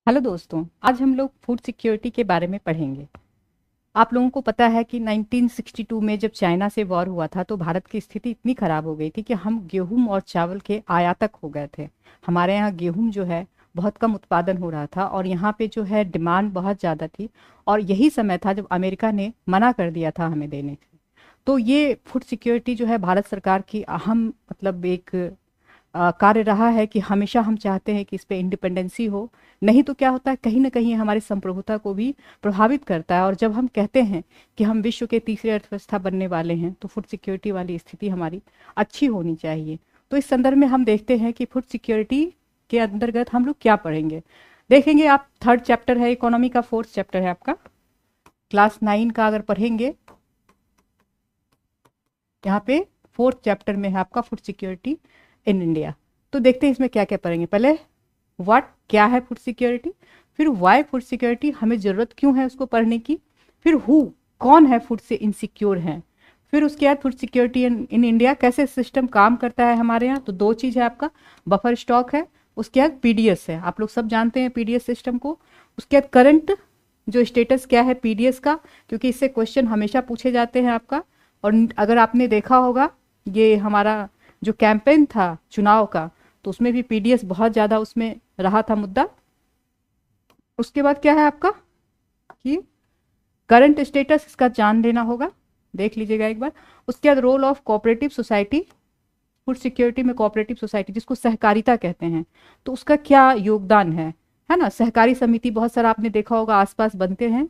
Hello दोस्तों, आज हम लोग फूड सिक्योरिटी के बारे में पढ़ेंगे। आप लोगों को पता है कि 1962 में जब चाइना से वॉर हुआ था तो भारत की स्थिति इतनी खराब हो गई थी कि हम गेहूं और चावल के आयातक हो गए थे। हमारे यहाँ गेहूं जो है बहुत कम उत्पादन हो रहा था और यहाँ पे जो है डिमांड बहुत ज़्यादा थी। और यही समय था जब अमेरिका ने मना कर दिया था हमें देने से। तो ये फूड सिक्योरिटी जो है भारत सरकार की अहम मतलब एक कार्य रहा है कि हमेशा हम चाहते हैं कि इस पे इंडिपेंडेंसी हो। नहीं तो क्या होता है, कहीं ना कहीं हमारी संप्रभुता को भी प्रभावित करता है। और जब हम कहते हैं कि हम विश्व के तीसरे अर्थव्यवस्था बनने वाले हैं तो फूड सिक्योरिटी वाली स्थिति हमारी अच्छी होनी चाहिए। तो इस संदर्भ में हम देखते हैं कि फूड सिक्योरिटी के अंतर्गत हम लोग क्या पढ़ेंगे। देखेंगे आप, थर्ड चैप्टर है इकोनॉमी का, फोर्थ चैप्टर है आपका क्लास 9 का। अगर पढ़ेंगे यहाँ पे फोर्थ चैप्टर में है आपका फूड सिक्योरिटी इन इंडिया। तो देखते हैं इसमें क्या क्या पढ़ेंगे। पहले व्हाट, क्या है फूड सिक्योरिटी, फिर व्हाई फूड सिक्योरिटी, हमें ज़रूरत क्यों है उसको पढ़ने की, फिर हु, कौन है फूड से इनसिक्योर हैं, फिर उसके बाद फूड सिक्योरिटी इन इंडिया कैसे सिस्टम काम करता है हमारे यहाँ। तो दो चीज़ है आपका, बफर स्टॉक है, उसके बाद पीडीएस है। आप लोग सब जानते हैं पीडीएस सिस्टम को। उसके बाद करंट जो स्टेटस क्या है पीडीएस का, क्योंकि इससे क्वेश्चन हमेशा पूछे जाते हैं आपका। और अगर आपने देखा होगा ये हमारा जो कैंपेन था चुनाव का, तो उसमें भी पीडीएस बहुत ज़्यादा उसमें रहा था मुद्दा। उसके बाद क्या है आपका कि करंट स्टेटस, इसका जान लेना होगा, देख लीजिएगा एक बार। उसके बाद role of cooperative society, food security में कोऑपरेटिव सोसाइटी जिसको सहकारिता कहते हैं, तो उसका क्या योगदान है ना। सहकारी समिति बहुत सारा आपने देखा होगा आसपास बनते हैं,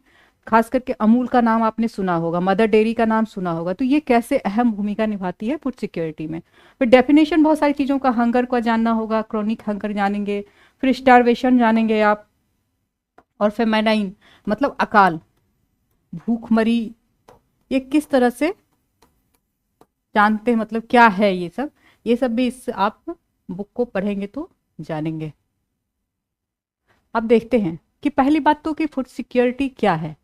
खास करके अमूल का नाम आपने सुना होगा, मदर डेयरी का नाम सुना होगा। तो ये कैसे अहम भूमिका निभाती है फूड सिक्योरिटी में। फिर डेफिनेशन बहुत सारी चीज़ों का, हंगर का जानना होगा, क्रॉनिक हंगर जानेंगे, फिर स्टारवेशन जानेंगे आप, और फेमाइनाइन मतलब अकाल, भूखमरी, ये किस तरह से जानते हैं, मतलब क्या है ये सब भी इस आप बुक को पढ़ेंगे तो जानेंगे। अब देखते हैं कि पहली बात तो कि फूड सिक्योरिटी क्या है।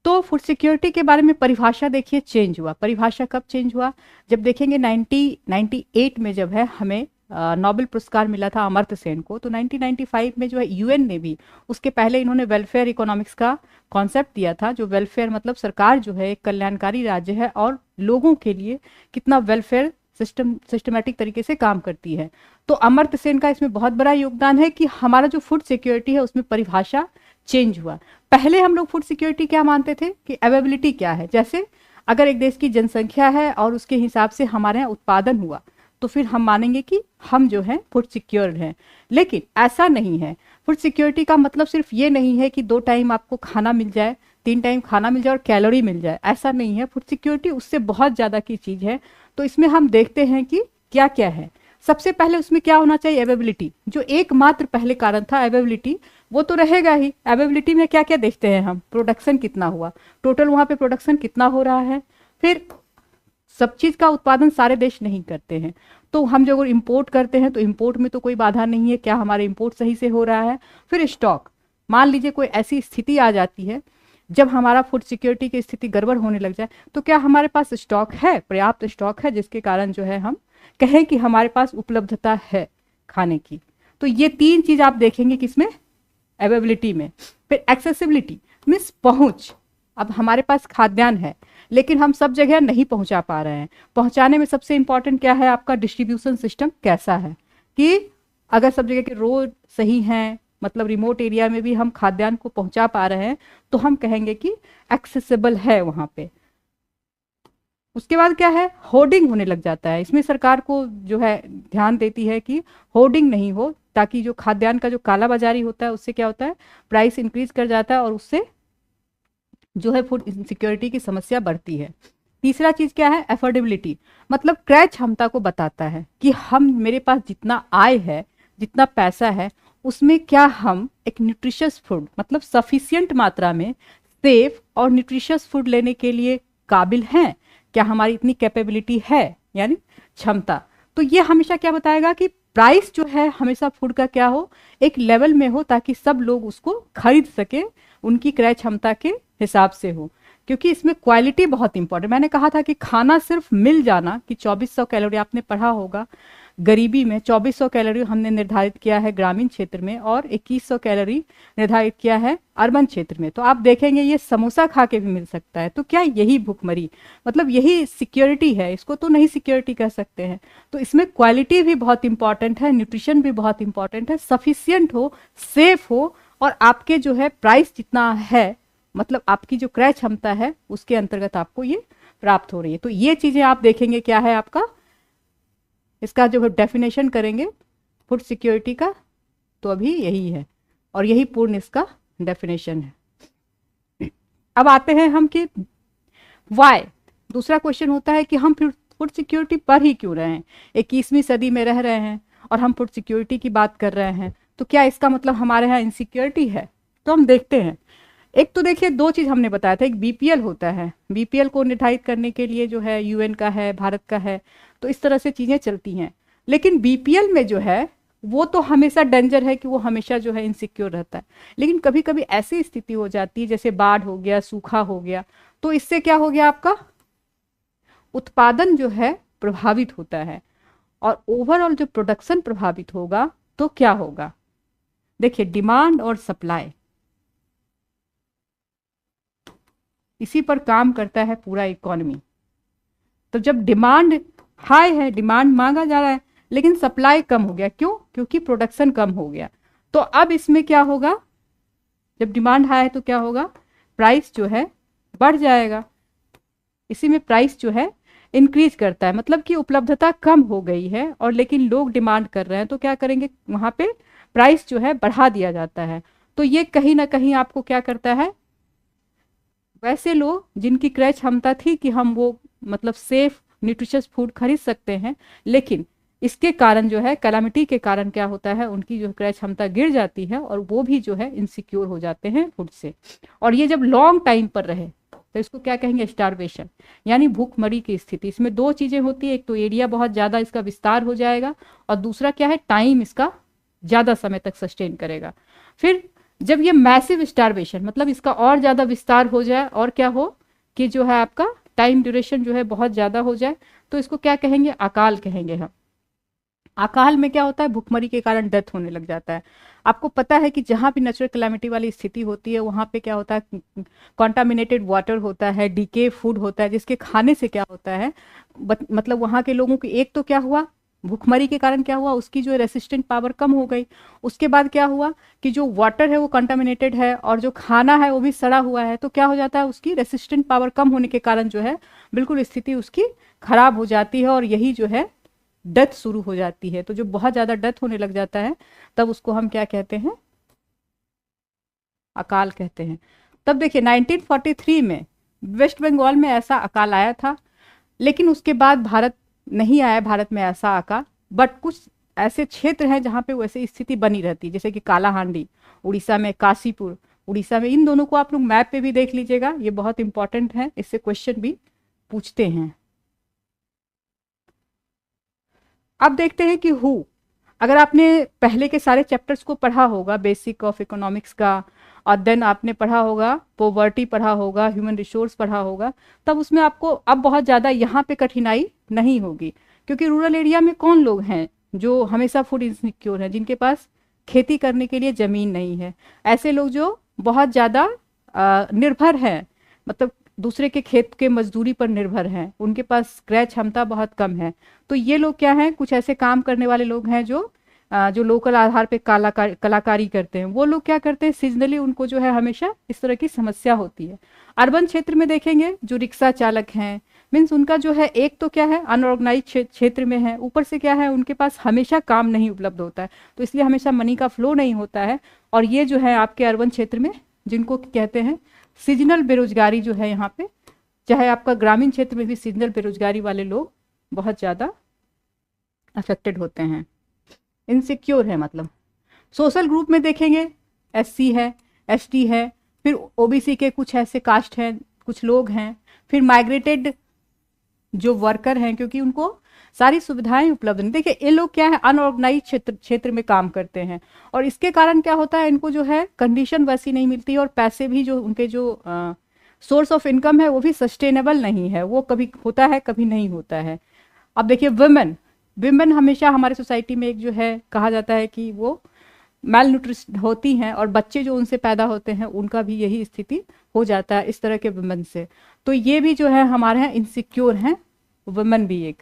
तो फूड सिक्योरिटी के बारे में परिभाषा देखिए चेंज हुआ। परिभाषा कब चेंज हुआ, जब देखेंगे 1998 में जब है हमें नोबेल पुरस्कार मिला था अमर्त्य सेन को। तो 1995 में जो है यूएन ने भी, उसके पहले इन्होंने वेलफेयर इकोनॉमिक्स का कॉन्सेप्ट दिया था। जो वेलफेयर मतलब सरकार जो है एक कल्याणकारी राज्य है और लोगों के लिए कितना वेलफेयर सिस्टमेटिक तरीके से काम करती है। तो अमर्त्य सेन का इसमें बहुत बड़ा योगदान है कि हमारा जो फूड सिक्योरिटी है उसमें परिभाषा चेंज हुआ। पहले हम लोग फूड सिक्योरिटी क्या मानते थे कि अवेलेबिलिटी क्या है, जैसे अगर एक देश की जनसंख्या है और उसके हिसाब से हमारे यहाँ उत्पादन हुआ तो फिर हम मानेंगे कि हम जो है फूड सिक्योर्ड हैं। लेकिन ऐसा नहीं है। फूड सिक्योरिटी का मतलब सिर्फ ये नहीं है कि 2 टाइम आपको खाना मिल जाए, 3 टाइम खाना मिल जाए और कैलोरी मिल जाए, ऐसा नहीं है। फूड सिक्योरिटी उससे बहुत ज़्यादा की चीज़ है। तो इसमें हम देखते हैं कि क्या क्या है। सबसे पहले उसमें क्या होना चाहिए, अवेलेबिलिटी। जो एकमात्र पहले कारण था अवेलेबिलिटी, वो तो रहेगा ही। अवेलेबिलिटी में क्या क्या देखते हैं हम, प्रोडक्शन कितना हुआ, टोटल वहाँ पे प्रोडक्शन कितना हो रहा है। फिर सब चीज़ का उत्पादन सारे देश नहीं करते हैं, तो हम जो अगर इम्पोर्ट करते हैं तो इम्पोर्ट में तो कोई बाधा नहीं है, क्या हमारे इम्पोर्ट सही से हो रहा है। फिर स्टॉक, मान लीजिए कोई ऐसी स्थिति आ जाती है जब हमारा फूड सिक्योरिटी की स्थिति गड़बड़ होने लग जाए, तो क्या हमारे पास स्टॉक है, पर्याप्त स्टॉक है, जिसके कारण जो है हम कहें कि हमारे पास उपलब्धता है खाने की। तो ये 3 चीज़ आप देखेंगे किसमें, अवेलेबिलिटी में। फिर एक्सेसिबिलिटी मीन्स पहुंच। अब हमारे पास खाद्यान्न है लेकिन हम सब जगह नहीं पहुंचा पा रहे हैं। पहुंचाने में सबसे इंपॉर्टेंट क्या है, आपका डिस्ट्रीब्यूशन सिस्टम कैसा है, कि अगर सब जगह के रोड सही हैं, मतलब रिमोट एरिया में भी हम खाद्यान्न को पहुंचा पा रहे हैं, तो हम कहेंगे कि एक्सेसिबल है वहां पे। उसके बाद क्या है, होर्डिंग होने लग जाता है। इसमें सरकार को जो है ध्यान देती है कि होर्डिंग नहीं हो, ताकि जो खाद्यान्न का जो काला बाजारी होता है उससे क्या होता है, प्राइस इंक्रीज कर जाता है और उससे जो है फूड सिक्योरिटी की समस्या बढ़ती है। तीसरा चीज क्या है, एफोर्डेबिलिटी, मतलब क्रय क्षमता को बताता है कि हम, मेरे पास जितना आय है, जितना पैसा है, उसमें क्या हम एक न्यूट्रिशियस फूड मतलब सफिशियंट मात्रा में सेफ और न्यूट्रिशियस फूड लेने के लिए काबिल हैं, क्या हमारी इतनी कैपेबिलिटी है, यानी क्षमता। तो ये हमेशा क्या बताएगा कि प्राइस जो है हमेशा फूड का क्या हो, एक लेवल में हो, ताकि सब लोग उसको खरीद सके, उनकी क्रय क्षमता के हिसाब से हो। क्योंकि इसमें क्वालिटी बहुत इंपॉर्टेंट। मैंने कहा था कि खाना सिर्फ मिल जाना कि 2400 कैलोरी आपने पढ़ा होगा, गरीबी में 2400 कैलोरी हमने निर्धारित किया है ग्रामीण क्षेत्र में, और 2100 कैलोरी निर्धारित किया है अर्बन क्षेत्र में। तो आप देखेंगे ये समोसा खा के भी मिल सकता है। तो क्या यही भूखमरी, मतलब यही सिक्योरिटी है? इसको तो नहीं सिक्योरिटी कह सकते हैं। तो इसमें क्वालिटी भी बहुत इंपॉर्टेंट है, न्यूट्रिशन भी बहुत इंपॉर्टेंट है, सफिशियंट हो, सेफ हो, और आपके जो है प्राइस जितना है, मतलब आपकी जो क्रय क्षमता है उसके अंतर्गत आपको ये प्राप्त हो रही है। तो ये चीजें आप देखेंगे क्या है आपका, इसका जो डेफिनेशन करेंगे फूड सिक्योरिटी का, तो अभी यही है, और यही पूर्ण इसका डेफिनेशन है। अब आते हैं हम कि वाई। दूसरा क्वेश्चन होता है कि हम फूड सिक्योरिटी पर ही क्यों रहे हैं, 21वीं सदी में रह रहे हैं और हम फूड सिक्योरिटी की बात कर रहे हैं, तो क्या इसका मतलब हमारे यहाँ इनसिक्योरिटी है? तो हम देखते हैं। एक तो देखिए, दो चीज हमने बताया था, एक बीपीएल होता है, बीपीएल को निर्धारित करने के लिए जो है यूएन का है, भारत का है, तो इस तरह से चीजें चलती हैं। लेकिन बीपीएल में जो है वो तो हमेशा डेंजर है कि वो हमेशा जो है इनसिक्योर रहता है। लेकिन कभी कभी ऐसी स्थिति हो जाती है जैसे बाढ़ हो गया, सूखा हो गया, तो इससे क्या हो गया, आपका उत्पादन जो है प्रभावित होता है, और ओवरऑल जो प्रोडक्शन प्रभावित होगा तो क्या होगा? देखिए, डिमांड और सप्लाई, इसी पर काम करता है पूरा इकोनॉमी। तो जब डिमांड हाई है, डिमांड मांगा जा रहा है, लेकिन सप्लाई कम हो गया, क्यों? क्योंकि प्रोडक्शन कम हो गया। तो अब इसमें क्या होगा, जब डिमांड हाई है तो क्या होगा, प्राइस जो है बढ़ जाएगा। इसी में प्राइस जो है इंक्रीज करता है, मतलब कि उपलब्धता कम हो गई है और लेकिन लोग डिमांड कर रहे हैं, तो क्या करेंगे, वहां पे प्राइस जो है बढ़ा दिया जाता है। तो ये कहीं ना कहीं आपको क्या करता है, वैसे लोग जिनकी क्रय क्षमता थी कि हम वो मतलब सेफ न्यूट्रिशियस फूड खरीद सकते हैं, लेकिन इसके कारण जो है, कैलामिटी के कारण क्या होता है, उनकी जो क्रय क्षमता गिर जाती है और वो भी जो है इनसिक्योर हो जाते हैं फूड से। और ये जब लॉन्ग टाइम पर रहे तो इसको क्या कहेंगे, स्टारवेशन, यानी भूखमरी की स्थिति। इसमें दो चीजें होती है, एक तो एरिया बहुत ज्यादा इसका विस्तार हो जाएगा, और दूसरा क्या है, टाइम इसका ज्यादा समय तक सस्टेन करेगा। फिर जब ये मैसिव स्टारवेशन, मतलब इसका और ज्यादा विस्तार हो जाए, और क्या हो कि जो है आपका टाइम ड्यूरेशन जो है बहुत ज्यादा हो जाए, तो इसको क्या कहेंगे, अकाल कहेंगे हम। अकाल में क्या होता है, भूखमरी के कारण डेथ होने लग जाता है। आपको पता है कि जहां भी नेचुरल कैलामिटी वाली स्थिति होती है वहां पे क्या होता है, कॉन्टामिनेटेड वाटर होता है, डीके फूड होता है, जिसके खाने से क्या होता है, मतलब वहां के लोगों की, एक तो क्या हुआ, भूखमरी के कारण क्या हुआ, उसकी जो रेसिस्टेंट पावर कम हो गई। उसके बाद क्या हुआ कि जो वाटर है वो कंटामिनेटेड है और जो खाना है वो भी सड़ा हुआ है, तो क्या हो जाता है, उसकी रेसिस्टेंट पावर कम होने के कारण जो है बिल्कुल स्थिति उसकी खराब हो जाती है, और यही जो है डेथ शुरू हो जाती है। तो जो बहुत ज्यादा डेथ होने लग जाता है तब उसको हम क्या कहते हैं, अकाल कहते हैं। तब देखिए 1943 में वेस्ट बंगाल में ऐसा अकाल आया था, लेकिन उसके बाद भारत नहीं आया, भारत में ऐसा अकाल। बट कुछ ऐसे क्षेत्र हैं जहाँ पे वैसे स्थिति बनी रहती है, जैसे कि कालाहांडी उड़ीसा में, काशीपुर उड़ीसा में, इन दोनों को आप लोग मैप पे भी देख लीजिएगा, ये बहुत इंपॉर्टेंट है, इससे क्वेश्चन भी पूछते हैं। अब देखते हैं कि अगर आपने पहले के सारे चैप्टर्स को पढ़ा होगा, बेसिक ऑफ इकोनॉमिक्स का, और देन आपने पढ़ा होगा पॉवर्टी, पढ़ा होगा ह्यूमन रिसोर्स, पढ़ा होगा, तब उसमें आपको अब बहुत ज़्यादा यहाँ पे कठिनाई नहीं होगी। क्योंकि रूरल एरिया में कौन लोग हैं जो हमेशा फूड इनसिक्योर हैं, जिनके पास खेती करने के लिए ज़मीन नहीं है, ऐसे लोग जो बहुत ज़्यादा निर्भर हैं, मतलब दूसरे के खेत के मजदूरी पर निर्भर हैं, उनके पास क्रय क्षमता बहुत कम है। तो ये लोग क्या हैं, कुछ ऐसे काम करने वाले लोग हैं जो लोकल आधार पे कलाकारी करते हैं। वो लोग क्या करते हैं, सीजनली उनको जो है हमेशा इस तरह की समस्या होती है। अर्बन क्षेत्र में देखेंगे जो रिक्शा चालक हैं, मीन्स उनका जो है, एक तो क्या है अनऑर्गेनाइज क्षेत्र में है, ऊपर से क्या है उनके पास हमेशा काम नहीं उपलब्ध होता है, तो इसलिए हमेशा मनी का फ्लो नहीं होता है। और ये जो है आपके अर्बन क्षेत्र में जिनको कहते हैं सीजनल बेरोजगारी जो है, यहाँ पे चाहे आपका ग्रामीण क्षेत्र में भी सीजनल बेरोजगारी वाले लोग बहुत ज़्यादा अफेक्टेड होते हैं, इनसिक्योर है। मतलब सोशल ग्रुप में देखेंगे एससी है, एसटी है, फिर ओबीसी के कुछ ऐसे कास्ट हैं, कुछ लोग हैं, फिर माइग्रेटेड जो वर्कर हैं, क्योंकि उनको सारी सुविधाएं उपलब्ध नहीं। देखिए ये लोग क्या है, अनऑर्गेनाइज क्षेत्र में काम करते हैं, और इसके कारण क्या होता है, इनको जो है कंडीशन वैसी नहीं मिलती, और पैसे भी जो उनके जो सोर्स ऑफ इनकम है वो भी सस्टेनेबल नहीं है, वो कभी होता है कभी नहीं होता है। अब देखिए वुमेन, विमेन हमेशा हमारे सोसाइटी में एक जो है कहा जाता है कि वो मेल न्यूट्रिशन होती हैं, और बच्चे जो उनसे पैदा होते हैं उनका भी यही स्थिति हो जाता है इस तरह के वुमेन से। तो ये भी जो है हमारे यहाँ इनसिक्योर हैं वुमेन भी एक।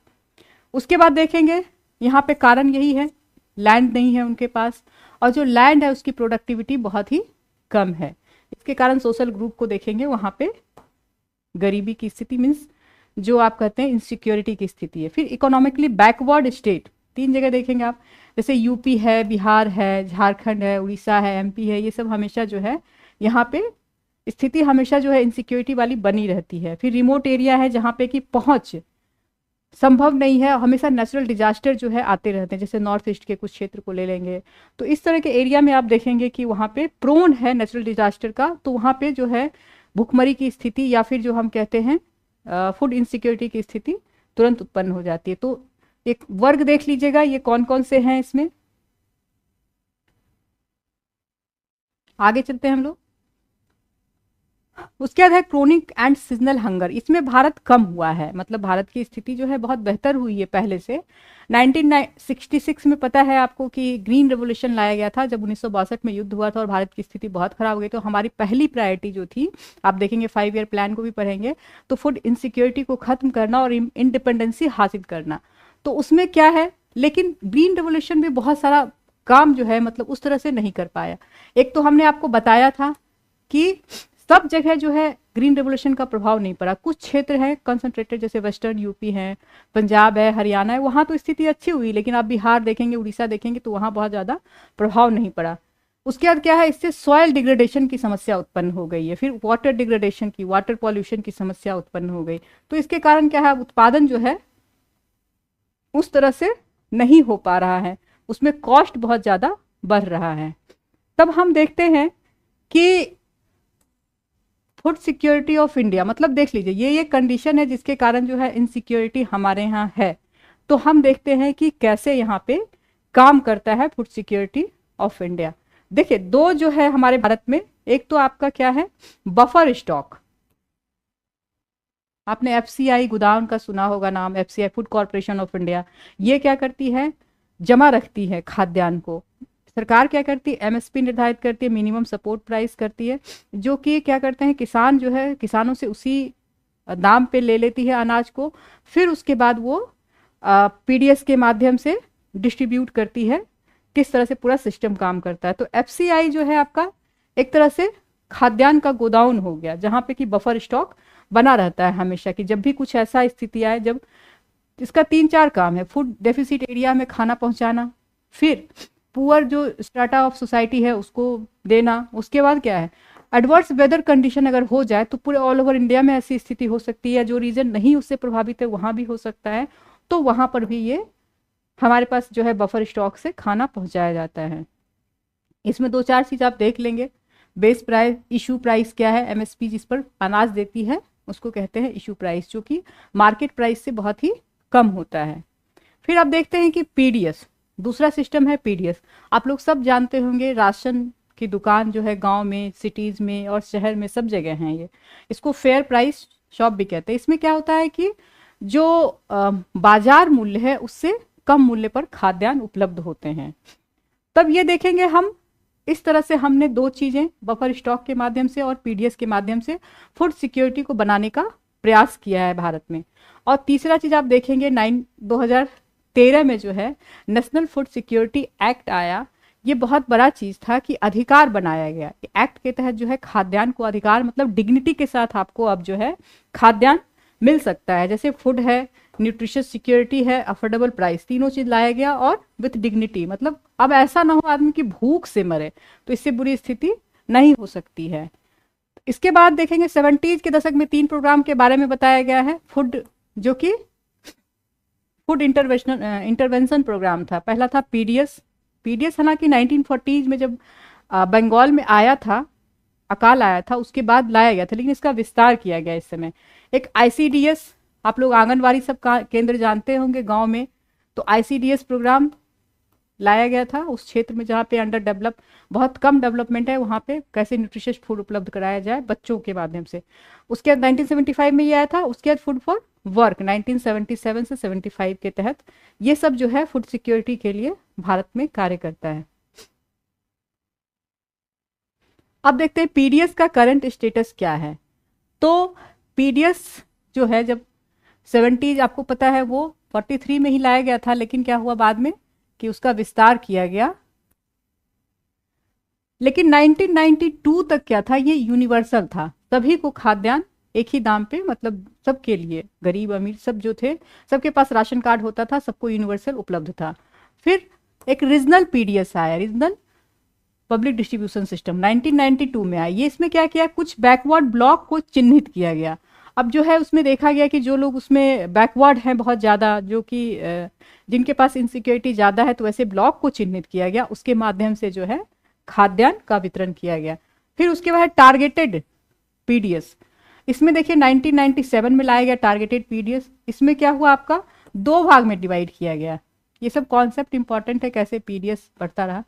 उसके बाद देखेंगे यहाँ पे कारण यही है, लैंड नहीं है उनके पास, और जो लैंड है उसकी प्रोडक्टिविटी बहुत ही कम है। इसके कारण सोशल ग्रुप को देखेंगे वहाँ पे गरीबी की स्थिति, मीन्स जो आप कहते हैं इनसिक्योरिटी की स्थिति है। फिर इकोनॉमिकली बैकवर्ड स्टेट 3 जगह देखेंगे आप, जैसे यूपी है, बिहार है, झारखंड है, उड़ीसा है, एमपी है, ये सब हमेशा जो है यहाँ पे स्थिति हमेशा जो है इनसिक्योरिटी वाली बनी रहती है। फिर रिमोट एरिया है जहाँ पे कि पहुँच संभव नहीं है, हमेशा नेचुरल डिजास्टर जो है आते रहते हैं, जैसे नॉर्थ ईस्ट के कुछ क्षेत्र को ले लेंगे तो इस तरह के एरिया में आप देखेंगे कि वहाँ पे प्रोन है नेचुरल डिजास्टर का, तो वहाँ पे जो है भुखमरी की स्थिति या फिर जो हम कहते हैं फूड इनसिक्योरिटी की स्थिति तुरंत उत्पन्न हो जाती है। तो एक वर्ग देख लीजिएगा ये कौन कौन से हैं इसमें। आगे चलते हैं हम लोग। उसके बाद है क्रोनिक एंड सीजनल हंगर, इसमें भारत कम हुआ है, मतलब भारत की स्थिति जो है बहुत बेहतर हुई है पहले से। 1966 में पता है आपको कि ग्रीन रेवोल्यूशन लाया गया था, जब 1962 में युद्ध हुआ था और भारत की स्थिति बहुत खराब हो गई। तो हमारी पहली प्रायोरिटी जो थी, आप देखेंगे 5 ईयर प्लान को भी पढ़ेंगे, तो फूड इनसिक्योरिटी को खत्म करना और इंडिपेंडेंसी हासिल करना। तो उसमें क्या है, लेकिन ग्रीन रेवोल्यूशन भी बहुत सारा काम जो है मतलब उस तरह से नहीं कर पाया। एक तो हमने आपको बताया था कि सब जगह जो है ग्रीन रेवोल्यूशन का प्रभाव नहीं पड़ा, कुछ क्षेत्र हैं कंसंट्रेटेड जैसे वेस्टर्न यूपी है, पंजाब है, हरियाणा है, वहाँ तो स्थिति अच्छी हुई, लेकिन आप बिहार देखेंगे, उड़ीसा देखेंगे तो वहाँ बहुत ज़्यादा प्रभाव नहीं पड़ा। उसके बाद क्या है, इससे सॉयल डिग्रेडेशन की समस्या उत्पन्न हो गई है, फिर वाटर डिग्रेडेशन की, वाटर पॉल्यूशन की समस्या उत्पन्न हो गई। तो इसके कारण क्या है, उत्पादन जो है उस तरह से नहीं हो पा रहा है, उसमें कॉस्ट बहुत ज़्यादा बढ़ रहा है। तब हम देखते हैं कि फूड सिक्योरिटी ऑफ इंडिया, मतलब देख लीजिए ये कंडीशन है जिसके कारण जो है इनसिक्योरिटी हमारे यहाँ है। तो हम देखते हैं कि कैसे यहाँ पे काम करता है फूड सिक्योरिटी ऑफ इंडिया। देखिए 2 जो है हमारे भारत में, एक तो आपका क्या है बफर स्टॉक, आपने एफसीआई गोदाम का सुना होगा नाम, FCI food corporation of India. ये क्या करती है, जमा रखती है खाद्यान्न को। सरकार क्या करती है, एमएसपी निर्धारित करती है, मिनिमम सपोर्ट प्राइस करती है, जो कि क्या करते हैं किसान जो है किसानों से उसी दाम पे ले लेती है अनाज को, फिर उसके बाद वो पीडीएस के माध्यम से डिस्ट्रीब्यूट करती है। किस तरह से पूरा सिस्टम काम करता है। तो एफसीआई जो है आपका एक तरह से खाद्यान्न का गोदाउन हो गया, जहाँ पे कि बफर स्टॉक बना रहता है हमेशा, कि जब भी कुछ ऐसा स्थिति आए, जब इसका 3-4 काम है, फूड डेफिसिट एरिया में खाना पहुंचाना, फिर पुअर जो स्ट्राटा ऑफ सोसाइटी है उसको देना, उसके बाद क्या है एडवर्स वेदर कंडीशन अगर हो जाए तो पूरे ऑल ओवर इंडिया में ऐसी स्थिति हो सकती है, जो रीजन नहीं उससे प्रभावित है वहाँ भी हो सकता है, तो वहाँ पर भी ये हमारे पास जो है बफर स्टॉक से खाना पहुँचाया जाता है। इसमें 2-4 चीज़ आप देख लेंगे। बेस प्राइस, इशू प्राइस क्या है, एमएसपी जिस पर अनाज देती है उसको कहते हैं इशू प्राइस, जो कि मार्केट प्राइस से बहुत ही कम होता है। फिर आप देखते हैं कि पीडीएस, दूसरा सिस्टम है पीडीएस। आप लोग सब जानते होंगे, राशन की दुकान जो है गांव में, सिटीज़ में और शहर में सब जगह हैं ये, इसको फेयर प्राइस शॉप भी कहते हैं। इसमें क्या होता है कि जो बाजार मूल्य है उससे कम मूल्य पर खाद्यान्न उपलब्ध होते हैं। तब ये देखेंगे हम, इस तरह से हमने 2 चीज़ें बफर स्टॉक के माध्यम से और पीडीएस के माध्यम से फूड सिक्योरिटी को बनाने का प्रयास किया है भारत में। और तीसरा चीज़ आप देखेंगे 2013 में जो है नेशनल फूड सिक्योरिटी एक्ट आया। ये बहुत बड़ा चीज़ था कि अधिकार बनाया गया। एक्ट के तहत जो है खाद्यान्न को अधिकार, मतलब डिग्निटी के साथ आपको अब जो है खाद्यान्न मिल सकता है। जैसे फूड है, न्यूट्रिशियस सिक्योरिटी है, अफोर्डेबल प्राइस, तीनों चीज़ लाया गया और विथ डिग्निटी, मतलब अब ऐसा ना हो आदमी की भूख से मरे, तो इससे बुरी स्थिति नहीं हो सकती है। इसके बाद देखेंगे 70s के दशक में 3 प्रोग्राम के बारे में बताया गया है फूड, जो कि फूड इंटरवेंशन प्रोग्राम था। पहला था पीडीएस। पीडीएस हालांकि 1940s में जब बंगाल में आया था, अकाल आया था, उसके बाद लाया गया था, लेकिन इसका विस्तार किया गया इस समय। एक आईसीडीएस, आप लोग आंगनवाड़ी सब का केंद्र जानते होंगे गांव में, तो आईसीडीएस प्रोग्राम लाया गया था उस क्षेत्र में जहाँ पे अंडर डेवलप, बहुत कम डेवलपमेंट है, वहाँ पे कैसे न्यूट्रिशियस फूड उपलब्ध कराया जाए बच्चों के माध्यम से। उसके बाद 1975 में ये आया था। उसके बाद फूड फॉर वर्क 1977 से 75 के तहत ये सब जो है फूड सिक्योरिटी के लिए भारत में कार्य करता है। अब देखते हैं पीडीएस का करंट स्टेटस क्या है। तो पीडीएस जो है जब 70 आपको पता है वो 43 में ही लाया गया था, लेकिन क्या हुआ बाद में कि उसका विस्तार किया गया। लेकिन 1992 तक क्या था, ये यूनिवर्सल था, सभी को खाद्यान्न एक ही दाम पे, मतलब सबके लिए, गरीब अमीर सब जो थे सबके पास राशन कार्ड होता था, सबको यूनिवर्सल उपलब्ध था। फिर एक रीजनल पीडीएस आया, रीजनल पब्लिक डिस्ट्रीब्यूशन सिस्टम 1992 में आया। ये इसमें क्या किया, कुछ बैकवर्ड ब्लॉक को चिन्हित किया गया। अब जो है उसमें देखा गया कि जो लोग उसमें बैकवर्ड हैं बहुत ज़्यादा, जो कि जिनके पास इनसिक्योरिटी ज़्यादा है, तो ऐसे ब्लॉक को चिन्हित किया गया, उसके माध्यम से जो है खाद्यान्न का वितरण किया गया। फिर उसके बाद टारगेटेड पीडीएस, इसमें देखिए 1997 में लाया गया टारगेटेड पीडीएस। इसमें क्या हुआ, आपका 2 भाग में डिवाइड किया गया। ये सब कॉन्सेप्ट इंपॉर्टेंट है, कैसे पीडीएस बढ़ता रहा।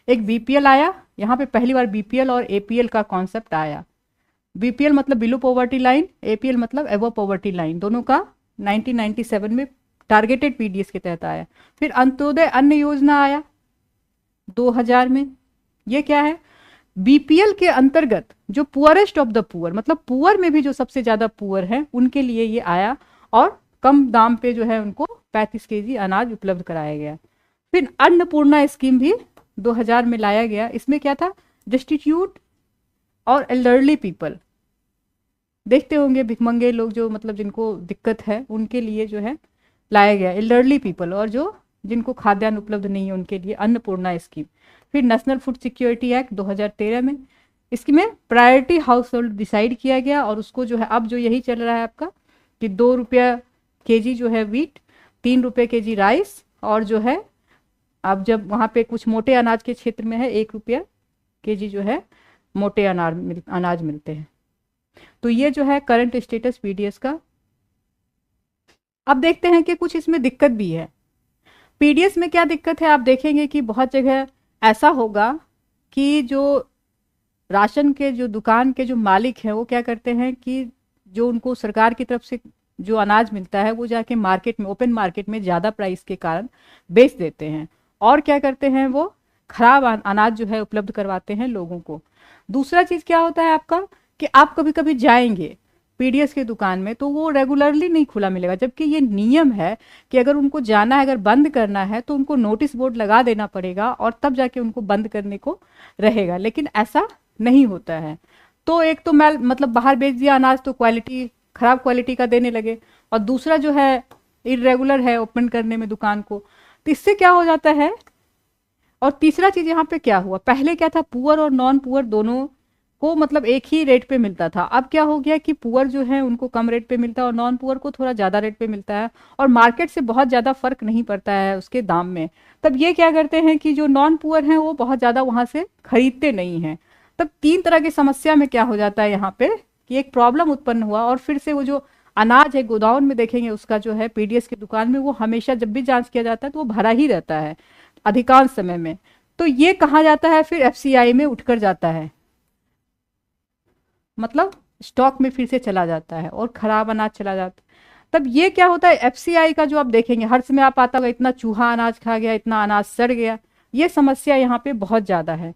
एक बीपीएल आया, यहाँ पे पहली बार बीपीएल और एपीएल का कॉन्सेप्ट आया। बीपीएल मतलब बिलो पॉवर्टी लाइन, एपीएल मतलब एबव पॉवर्टी लाइन, दोनों का 1997 में टारगेटेड पीडीएस के तहत आया। फिर अंत्योदय अन्न योजना आया 2000 में। ये क्या है, बीपीएल के अंतर्गत जो पुअरेस्ट ऑफ द पुअर, मतलब पुअर में भी जो सबसे ज्यादा पुअर है उनके लिए ये आया, और कम दाम पे जो है उनको 35 केजी अनाज उपलब्ध कराया गया। फिर अन्नपूर्णा स्कीम भी 2000 में लाया गया। इसमें क्या था, डिस्टिट्यूट और एल्डरली पीपल, देखते होंगे भिखमंगे लोग जो, मतलब जिनको दिक्कत है उनके लिए जो है लाया गया एल्डरली पीपल, और जो जिनको खाद्यान्न उपलब्ध नहीं है उनके लिए अन्नपूर्णा स्कीम। फिर नेशनल फूड सिक्योरिटी एक्ट 2013 में, इसमें प्रायोरिटी हाउस होल्ड डिसाइड किया गया, और उसको जो है अब जो यही चल रहा है आपका कि 2 रुपया केजी जो है वीट, 3 रुपये केजी राइस, और जो है अब जब वहाँ पे कुछ मोटे अनाज के क्षेत्र में है 1 रुपया केजी जो है मोटे अनाज मिलते हैं। तो ये जो है करंट स्टेटस पीडीएस का। अब देखते हैं कि कुछ इसमें दिक्कत भी है। पीडीएस में क्या दिक्कत है, आप देखेंगे कि बहुत जगह ऐसा होगा कि जो राशन के जो दुकान के जो मालिक हैं वो क्या करते हैं कि जो उनको सरकार की तरफ से जो अनाज मिलता है वो जाके मार्केट में, ओपन मार्केट में ज़्यादा प्राइस के कारण बेच देते हैं, और क्या करते हैं वो खराब अनाज जो है उपलब्ध करवाते हैं लोगों को। दूसरा चीज़ क्या होता है आपका कि आप कभी कभी जाएंगे पीडीएस की दुकान में तो वो रेगुलरली नहीं खुला मिलेगा, जबकि ये नियम है कि अगर उनको जाना है, अगर बंद करना है तो उनको नोटिस बोर्ड लगा देना पड़ेगा और तब जाके उनको बंद करने को रहेगा, लेकिन ऐसा नहीं होता है। तो एक तो मतलब बाहर बेच दिया अनाज तो क्वालिटी, खराब क्वालिटी का देने लगे, और दूसरा जो है इरेगुलर है ओपन करने में दुकान को, तो इससे क्या हो जाता है। और तीसरा चीज यहाँ पे क्या हुआ, पहले क्या था, पुअर और नॉन पुअर दोनों को मतलब एक ही रेट पे मिलता था। अब क्या हो गया कि पुअर जो है उनको कम रेट पे मिलता है और नॉन पुअर को थोड़ा ज़्यादा रेट पे मिलता है, और मार्केट से बहुत ज़्यादा फर्क नहीं पड़ता है उसके दाम में। तब ये क्या करते हैं कि जो नॉन पुअर हैं वो बहुत ज़्यादा वहाँ से खरीदते नहीं हैं। तब 3 तरह की समस्या में क्या हो जाता है यहाँ पे कि एक प्रॉब्लम उत्पन्न हुआ, और फिर से वो जो अनाज है गोदाउन में देखेंगे उसका जो है पीडीएस की दुकान में वो हमेशा जब भी जाँच किया जाता है तो वो भरा ही रहता है अधिकांश समय में। तो ये कहा जाता है फिर एफसीआई में उठकर जाता है, मतलब स्टॉक में फिर से चला जाता है और खराब अनाज चला जाता है। तब ये क्या होता है, एफसीआई का जो आप देखेंगे हर समय आप आता होगा इतना चूहा अनाज खा गया, इतना अनाज सड़ गया, ये समस्या यहाँ पे बहुत ज़्यादा है।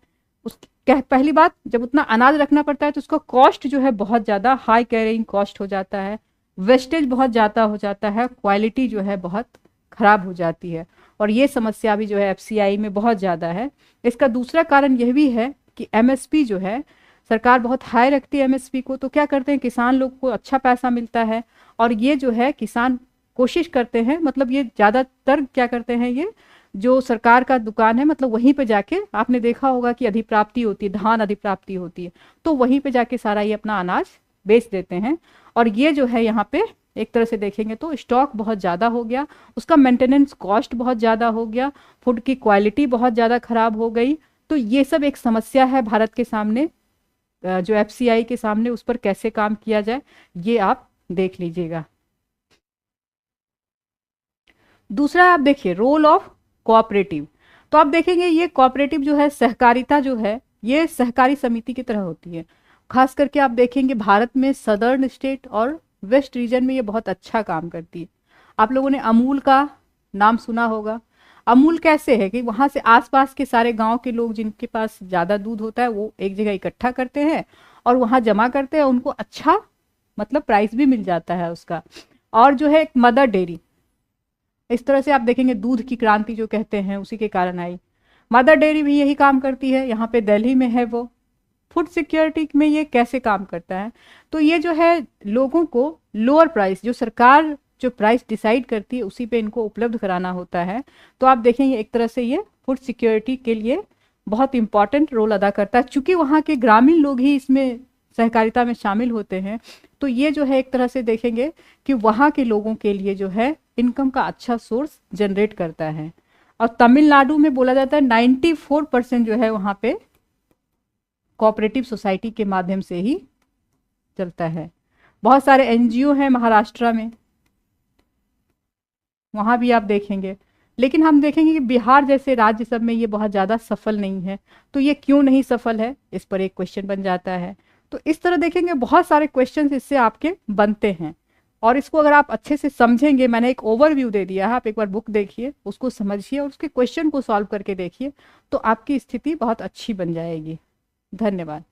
पहली बात, जब उतना अनाज रखना पड़ता है तो उसका कॉस्ट जो है बहुत ज़्यादा हाई कैरिंग कॉस्ट हो जाता है, वेस्टेज बहुत ज़्यादा हो जाता है, क्वालिटी जो है बहुत खराब हो जाती है, और ये समस्या भी जो है एफसीआई में बहुत ज़्यादा है। इसका दूसरा कारण यह भी है कि एमएसपी जो है सरकार बहुत हाई रखती है एमएसपी को, तो क्या करते हैं किसान लोग को अच्छा पैसा मिलता है, और ये जो है किसान कोशिश करते हैं, मतलब ये ज़्यादातर क्या करते हैं, ये जो सरकार का दुकान है मतलब वहीं पे जाके आपने देखा होगा कि अधिप्राप्ति होती है, धान अधिप्राप्ति होती है, तो वहीं पे जाके सारा ये अपना अनाज बेच देते हैं। और ये जो है यहाँ पे एक तरह से देखेंगे तो स्टॉक बहुत ज़्यादा हो गया, उसका मेंटेनेंस कॉस्ट बहुत ज़्यादा हो गया, फूड की क्वालिटी बहुत ज़्यादा खराब हो गई। तो ये सब एक समस्या है भारत के सामने, जो एफसीआई के सामने, उस पर कैसे काम किया जाए ये आप देख लीजिएगा। दूसरा आप देखिए रोल ऑफ कोऑपरेटिव, तो आप देखेंगे ये कोऑपरेटिव जो है सहकारिता जो है ये सहकारी समिति की तरह होती है। खास करके आप देखेंगे भारत में सदर्न स्टेट और वेस्ट रीजन में ये बहुत अच्छा काम करती है। आप लोगों ने अमूल का नाम सुना होगा। अमूल कैसे है कि वहां से आसपास के सारे गांव के लोग जिनके पास ज्यादा दूध होता है वो एक जगह इकट्ठा करते हैं और वहां जमा करते हैं, उनको अच्छा मतलब प्राइस भी मिल जाता है उसका। और जो है एक मदर डेयरी, इस तरह से आप देखेंगे दूध की क्रांति जो कहते हैं उसी के कारण आई। मदर डेयरी भी यही काम करती है, यहाँ पे दिल्ली में है वो। फूड सिक्योरिटी में ये कैसे काम करता है, तो ये जो है लोगों को लोअर प्राइस, जो सरकार जो प्राइस डिसाइड करती है उसी पे इनको उपलब्ध कराना होता है। तो आप देखेंगे एक तरह से ये फूड सिक्योरिटी के लिए बहुत इंपॉर्टेंट रोल अदा करता है, चूंकि वहाँ के ग्रामीण लोग ही इसमें सहकारिता में शामिल होते हैं। तो ये जो है एक तरह से देखेंगे कि वहाँ के लोगों के लिए जो है इनकम का अच्छा सोर्स जनरेट करता है। और तमिलनाडु में बोला जाता है 94% जो है वहाँ पे कोऑपरेटिव सोसाइटी के माध्यम से ही चलता है। बहुत सारे एनजीओ हैं महाराष्ट्र में, वहाँ भी आप देखेंगे। लेकिन हम देखेंगे कि बिहार जैसे राज्य सब में ये बहुत ज़्यादा सफल नहीं है। तो ये क्यों नहीं सफल है, इस पर एक क्वेश्चन बन जाता है। तो इस तरह देखेंगे बहुत सारे क्वेश्चन इससे आपके बनते हैं। और इसको अगर आप अच्छे से समझेंगे, मैंने एक ओवरव्यू दे दिया है, आप एक बार बुक देखिए, उसको समझिए और उसके क्वेश्चन को सॉल्व करके देखिए, तो आपकी स्थिति बहुत अच्छी बन जाएगी। धन्यवाद।